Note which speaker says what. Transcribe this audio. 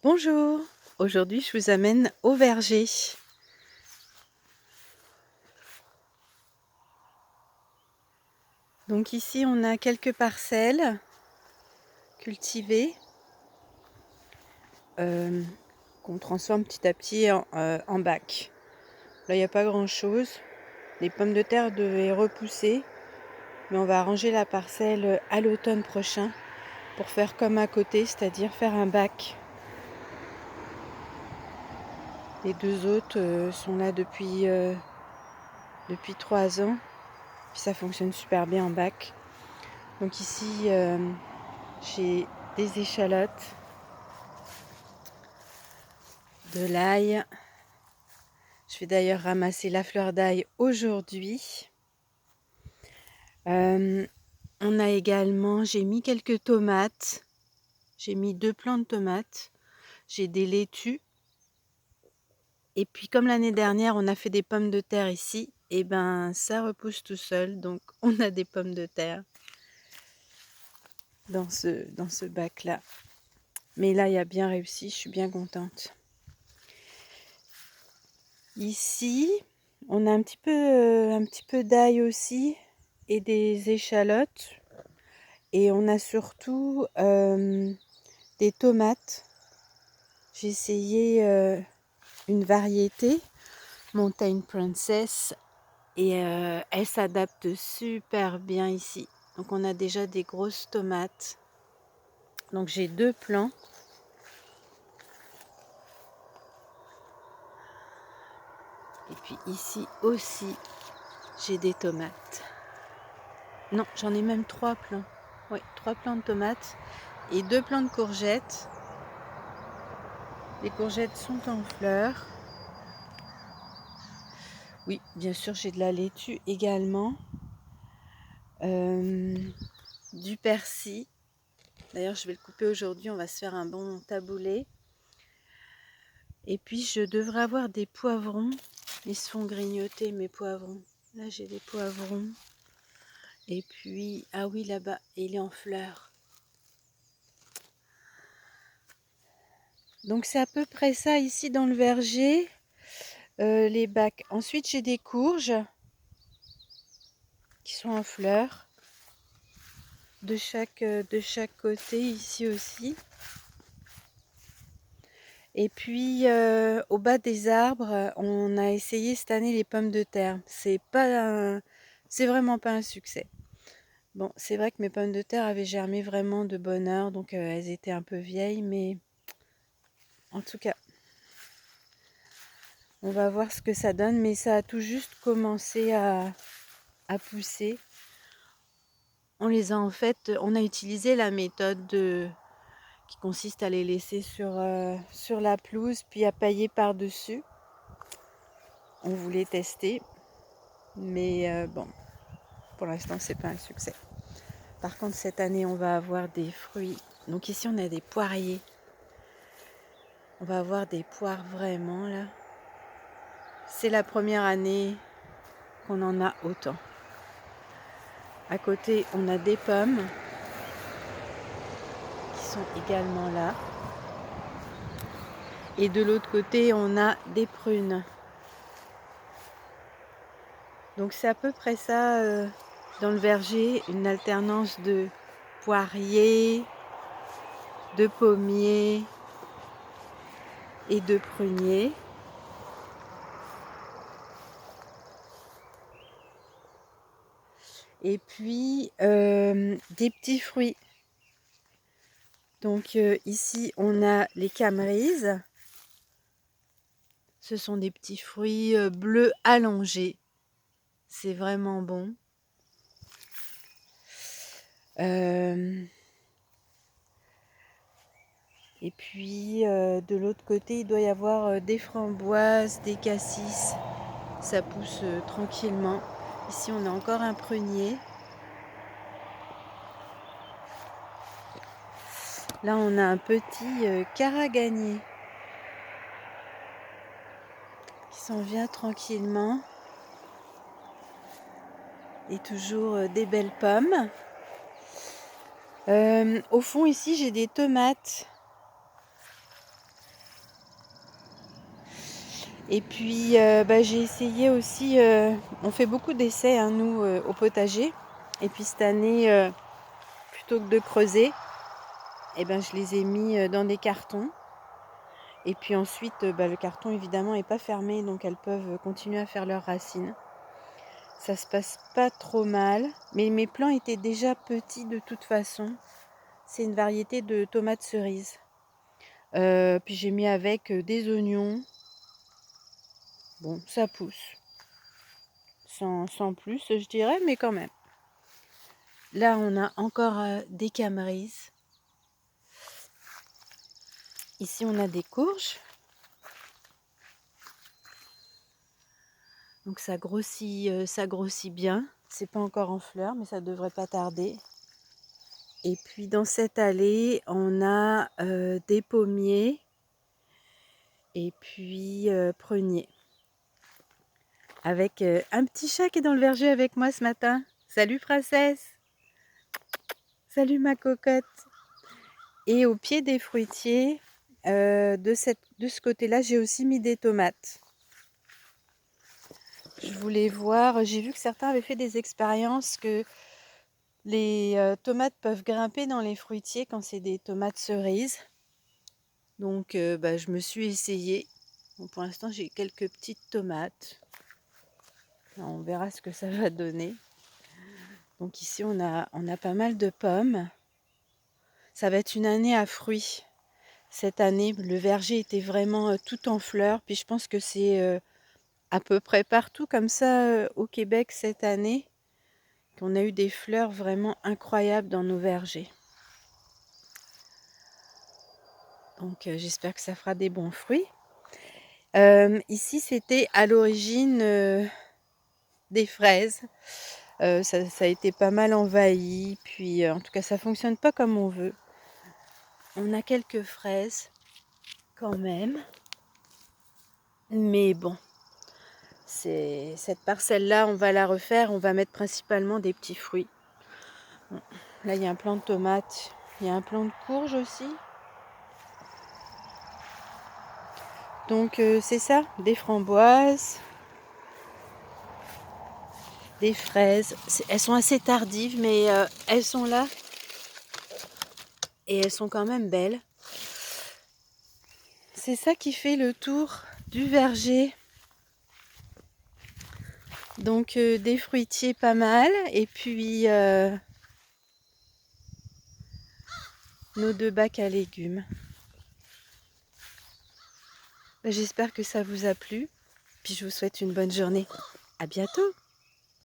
Speaker 1: Bonjour, aujourd'hui je vous amène au verger. Donc ici on a quelques parcelles cultivées qu'on transforme petit à petit en bac. Là il n'y a pas grand chose, les pommes de terre devaient repousser, mais on va arranger la parcelle à l'automne prochain pour faire comme à côté, c'est-à-dire faire un bac. Les deux autres sont là depuis 3 ans, puis ça fonctionne super bien en bac. Donc ici j'ai des échalotes, de l'ail. Je vais d'ailleurs ramasser la fleur d'ail aujourd'hui. On a également, j'ai mis quelques tomates. J'ai mis 2 plants de tomates. J'ai des laitues. Et puis comme l'année dernière, on a fait des pommes de terre ici, et ben ça repousse tout seul. Donc on a des pommes de terre dans ce bac-là. Mais là, il a bien réussi, je suis bien contente. Ici, on a un petit peu d'ail aussi et des échalotes. Et on a surtout des tomates. J'ai essayé une variété, Mountain Princess, et elle s'adapte super bien ici. Donc on a déjà des grosses tomates. Donc j'ai 2 plants. Et puis ici aussi, j'ai des tomates. Non, j'en ai même 3 plants. Oui, 3 plants de tomates et 2 plants de courgettes. Les courgettes sont en fleurs. Oui, bien sûr, j'ai de la laitue également. Du persil. D'ailleurs, je vais le couper aujourd'hui. On va se faire un bon taboulé. Et puis, je devrais avoir des poivrons. Ils se font grignoter, mes poivrons. Là, j'ai des poivrons. Et puis, ah oui, là-bas, il est en fleurs. Donc, c'est à peu près ça ici dans le verger. Les bacs. Ensuite, j'ai des courges qui sont en fleurs. De chaque côté, ici aussi. Et puis, au bas des arbres, on a essayé cette année les pommes de terre. C'est vraiment pas un succès. Bon, c'est vrai que mes pommes de terre avaient germé vraiment de bonne heure, donc elles étaient un peu vieilles, mais en tout cas, on va voir ce que ça donne. Mais ça a tout juste commencé à pousser. On a utilisé la méthode qui consiste à les laisser sur la pelouse, puis à pailler par-dessus. On voulait tester, mais bon, pour l'instant, c'est pas un succès. Par contre, cette année, on va avoir des fruits. Donc ici, on a des poiriers. On va avoir des poires vraiment, là. C'est la première année qu'on en a autant. À côté, on a des pommes qui sont également là. Et de l'autre côté, on a des prunes. Donc c'est à peu près ça dans le verger, une alternance de poiriers, de pommiers et de pruniers. Et puis des petits fruits. Donc ici on a les camerises. Ce sont des petits fruits bleus allongés. C'est vraiment bon. Et puis de l'autre côté, il doit y avoir des framboises, des cassis. Ça pousse tranquillement. Ici, on a encore un prunier. Là, on a un petit caragagnier qui s'en vient tranquillement. Et toujours des belles pommes. Au fond, ici, j'ai des tomates. Et puis j'ai essayé aussi, on fait beaucoup d'essais hein, nous au potager. Et puis cette année, plutôt que de creuser, je les ai mis dans des cartons. Et puis ensuite, le carton évidemment est pas fermé, donc elles peuvent continuer à faire leurs racines. Ça se passe pas trop mal, mais mes plants étaient déjà petits de toute façon. C'est une variété de tomates cerises. Puis j'ai mis avec des oignons. Bon, ça pousse. Sans plus, je dirais, mais quand même. Là, on a encore des camerises. Ici, on a des courges. Donc ça grossit bien. C'est pas encore en fleurs, mais ça devrait pas tarder. Et puis dans cette allée, on a des pommiers et puis pruniers. Avec un petit chat qui est dans le verger avec moi ce matin. Salut princesse! Salut ma cocotte! Et au pied des fruitiers, de ce côté-là, j'ai aussi mis des tomates. Je voulais voir, j'ai vu que certains avaient fait des expériences que les tomates peuvent grimper dans les fruitiers quand c'est des tomates cerises. Donc je me suis essayée. Bon, pour l'instant, j'ai quelques petites tomates. Alors, on verra ce que ça va donner. Donc ici, on a pas mal de pommes. Ça va être une année à fruits. Cette année, le verger était vraiment tout en fleurs. Puis je pense que c'est à peu près partout comme ça au Québec cette année qu'on a eu des fleurs vraiment incroyables dans nos vergers. Donc j'espère que ça fera des bons fruits. Ici, c'était à l'origine des fraises. Ça a été pas mal envahi. Puis en tout cas, ça fonctionne pas comme on veut. On a quelques fraises quand même. Mais bon, cette parcelle-là, on va la refaire. On va mettre principalement des petits fruits. Bon, là, il y a un plant de tomates. Il y a un plant de courge aussi. Donc c'est ça, des framboises, des fraises. Elles sont assez tardives, mais elles sont là. Et elles sont quand même belles. C'est ça qui fait le tour du verger. Donc des fruitiers pas mal. Et puis nos 2 bacs à légumes. J'espère que ça vous a plu. Puis je vous souhaite une bonne journée. À bientôt!